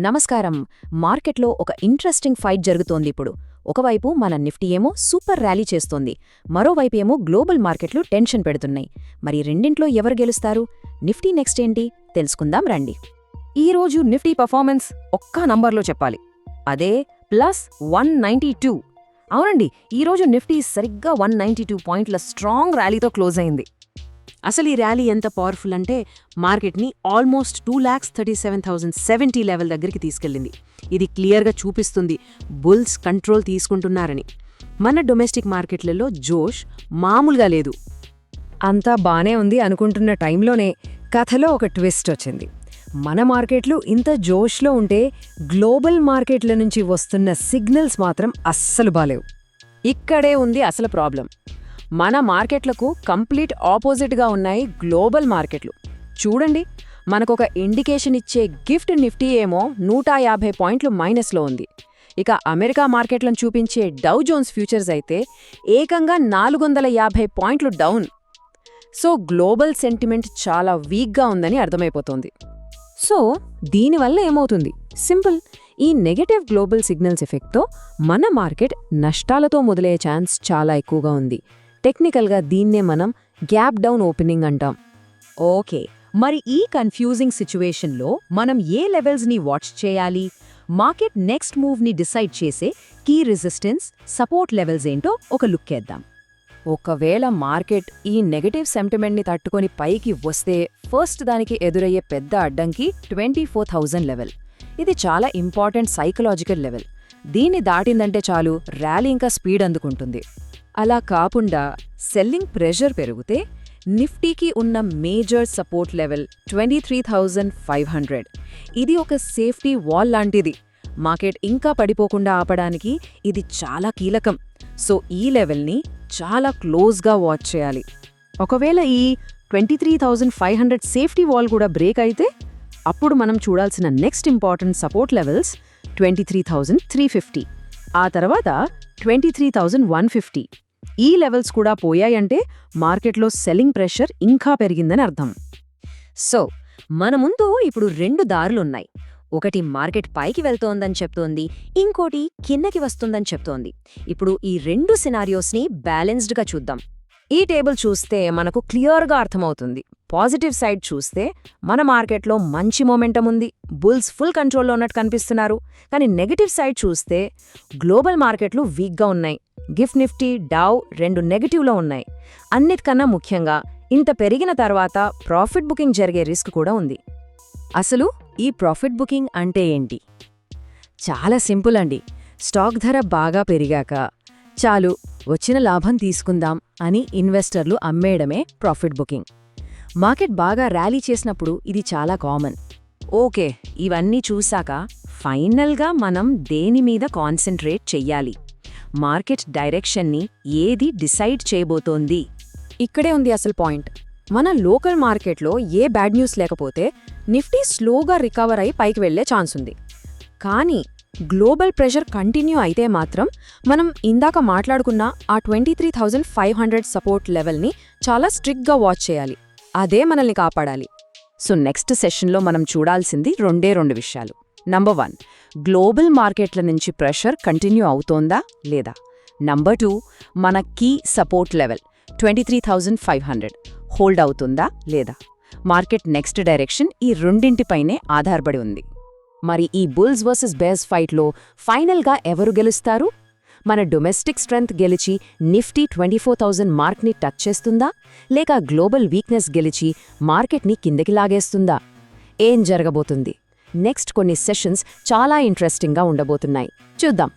నమస్కారం. మార్కెట్లో ఒక ఇంట్రెస్టింగ్ ఫైట్ జరుగుతోంది ఇప్పుడు. ఒకవైపు మన నిఫ్టీ ఏమో సూపర్ ర్యాలీ చేస్తోంది, మరోవైపు ఏమో గ్లోబల్ మార్కెట్లు టెన్షన్ పెడుతున్నాయి. మరి రెండింట్లో ఎవరు గెలుస్తారు? నిఫ్టీ నెక్స్ట్ ఏంటి తెలుసుకుందాం రండి. ఈరోజు నిఫ్టీ పర్ఫార్మెన్స్ ఒక్క నంబర్లో చెప్పాలి, అదే +192. అవునండి, ఈరోజు నిఫ్టీ సరిగ్గా 192 పాయింట్ల స్ట్రాంగ్ ర్యాలీతో క్లోజ్ అయింది. అసలు ఈ ర్యాలీ ఎంత పవర్ఫుల్ అంటే మార్కెట్ని ఆల్మోస్ట్ 2,37,070 లెవెల్ దగ్గరికి తీసుకెళ్లింది. ఇది క్లియర్గా చూపిస్తుంది బుల్స్ కంట్రోల్ తీసుకుంటున్నారని. మన డొమెస్టిక్ మార్కెట్లలో జోష్ మామూలుగా లేదు. అంతా బానే ఉంది అనుకుంటున్న టైంలోనే కథలో ఒక ట్విస్ట్ వచ్చింది. మన మార్కెట్లు ఇంత జోష్లో ఉంటే గ్లోబల్ మార్కెట్ల నుంచి వస్తున్న సిగ్నల్స్ మాత్రం అస్సలు బాలేవు. ఇక్కడే ఉంది అసలు ప్రాబ్లం. మన మార్కెట్లకు కంప్లీట్ ఆపోజిట్గా ఉన్నాయి గ్లోబల్ మార్కెట్లు. చూడండి, మనకొక ఇండికేషన్ ఇచ్చే గిఫ్ట్ నిఫ్టీ ఏమో 150 పాయింట్లు మైనస్లో ఉంది. ఇక అమెరికా మార్కెట్లను చూపించే డౌ జోన్స్ ఫ్యూచర్స్ అయితే ఏకంగా 450 పాయింట్లు డౌన్. సో గ్లోబల్ సెంటిమెంట్ చాలా వీక్గా ఉందని అర్థమైపోతోంది. సో దీనివల్ల ఏమవుతుంది? సింపుల్, ఈ నెగటివ్ గ్లోబల్ సిగ్నల్స్ ఎఫెక్ట్తో మన మార్కెట్ నష్టాలతో మొదలయ్యే ఛాన్స్ చాలా ఎక్కువగా ఉంది. టెక్నికల్గా దీన్నే మనం గ్యాప్ డౌన్ ఓపెనింగ్ అంటాం. ఓకే, మరి ఈ కన్ఫ్యూజింగ్ సిచ్యువేషన్లో మనం ఏ లెవెల్స్ని వాచ్ చేయాలి? మార్కెట్ నెక్స్ట్ మూవ్ని డిసైడ్ చేసే కీ రెసిస్టెన్స్, సపోర్ట్ లెవెల్స్ ఏంటో ఒక లుక్ వేద్దాం. ఒకవేళ మార్కెట్ ఈ నెగటివ్ సెంటిమెంట్ని తట్టుకొని పైకి వస్తే ఫస్ట్ దానికి ఎదురయ్యే పెద్ద అడ్డంకి 24,000 లెవెల్. ఇది చాలా ఇంపార్టెంట్ సైకలాజికల్ లెవెల్. దీన్ని దాటిందంటే చాలు ర్యాలీ ఇంకా స్పీడ్ అందుకుంటుంది. అలా కాకుండా సెల్లింగ్ ప్రెషర్ పెరిగితే నిఫ్టీకి ఉన్న మేజర్ సపోర్ట్ లెవెల్ 23,500. ఇది ఒక సేఫ్టీ వాల్ లాంటిది. మార్కెట్ ఇంకా పడిపోకుండా ఆపడానికి ఇది చాలా కీలకం. సో ఈ లెవెల్ని చాలా క్లోజ్గా వాచ్ చేయాలి. ఒకవేళ ఈ 23,500 సేఫ్టీ వాల్ కూడా బ్రేక్ అయితే అప్పుడు మనం చూడాల్సిన నెక్స్ట్ ఇంపార్టెంట్ సపోర్ట్ లెవెల్స్ 23,350, ఆ తర్వాత 23,150. ఈ లెవెల్స్ కూడా పోయాయంటే మార్కెట్లో సెల్లింగ్ ప్రెషర్ ఇంకా పెరిగిందని అర్థం. సో మన ముందు ఇప్పుడు 2 దారులున్నాయి. ఒకటి మార్కెట్ పైకి వెళ్తోందని చెప్తోంది, ఇంకోటి కిందకి వస్తుందని చెప్తోంది. ఇప్పుడు ఈ 2 సినారియోస్ని బ్యాలెన్స్డ్గా చూద్దాం. ఈ టేబుల్ చూస్తే మనకు క్లియర్గా అర్థమవుతుంది. పాజిటివ్ సైడ్ చూస్తే మన మార్కెట్లో మంచి మొమెంటం ఉంది, బుల్స్ ఫుల్ కంట్రోల్లో ఉన్నట్టు కనిపిస్తున్నారు. కానీ నెగటివ్ సైడ్ చూస్తే గ్లోబల్ మార్కెట్లు వీక్గా ఉన్నాయి. గిఫ్ట్ నిఫ్టీ, డౌ 2 నెగటివ్లో ఉన్నాయి. అన్నిటికన్నా ముఖ్యంగా ఇంత పెరిగిన తర్వాత ప్రాఫిట్ బుకింగ్ జరిగే రిస్క్ కూడా ఉంది. అసలు ఈ ప్రాఫిట్ బుకింగ్ అంటే ఏంటి? చాలా సింపుల్ అండి. స్టాక్ ధర బాగా పెరిగాక చాలు వచ్చిన లాభం తీసుకుందాం అని ఇన్వెస్టర్లు అమ్మేయడమే ప్రాఫిట్ బుకింగ్. మార్కెట్ బాగా ర్యాలీ చేసినప్పుడు ఇది చాలా కామన్. ఓకే, ఇవన్నీ చూశాక ఫైనల్గా మనం దేని మీద కాన్సంట్రేట్ చెయ్యాలి? మార్కెట్ డైరెక్షన్ని ఏది డిసైడ్ చేయబోతోంది? ఇక్కడే ఉంది అసలు పాయింట్. మన లోకల్ మార్కెట్లో ఏ బ్యాడ్ న్యూస్ లేకపోతే నిఫ్టీ స్లోగా రికవర్ అయి పైకి వెళ్లే ఛాన్స్ ఉంది. కానీ గ్లోబల్ ప్రెషర్ కంటిన్యూ అయితే మాత్రం మనం ఇందాక మాట్లాడుకున్న ఆ 23,500 సపోర్ట్ లెవెల్ని చాలా స్ట్రిక్ట్గా వాచ్ చేయాలి. అదే మనల్ని కాపాడాలి. సో నెక్స్ట్ సెషన్లో మనం చూడాల్సింది 2 విషయాలు. నంబర్ 1, గ్లోబల్ మార్కెట్ల నుంచి ప్రెషర్ కంటిన్యూ అవుతోందా లేదా. నంబర్ 2, మన కీ సపోర్ట్ లెవెల్ 23,500 హోల్డ్ అవుతుందా లేదా. మార్కెట్ నెక్స్ట్ డైరెక్షన్ ఈ రెండింటిపైనే ఆధారపడి ఉంది. మరి ఈ బుల్స్ వర్సెస్ బేర్స్ ఫైట్లో ఫైనల్గా ఎవరు గెలుస్తారు? మన డొమెస్టిక్ స్ట్రెంగ్త్ గెలిచి నిఫ్టీ 24,000 మార్క్ని టచ్ చేస్తుందా, లేక గ్లోబల్ వీక్నెస్ గెలిచి మార్కెట్ని కిందకి లాగేస్తుందా? ఏం జరగబోతుంది? నెక్స్ట్ కొన్ని సెషన్స్ చాలా ఇంట్రెస్టింగ్గా ఉండబోతున్నాయి. చూద్దాం.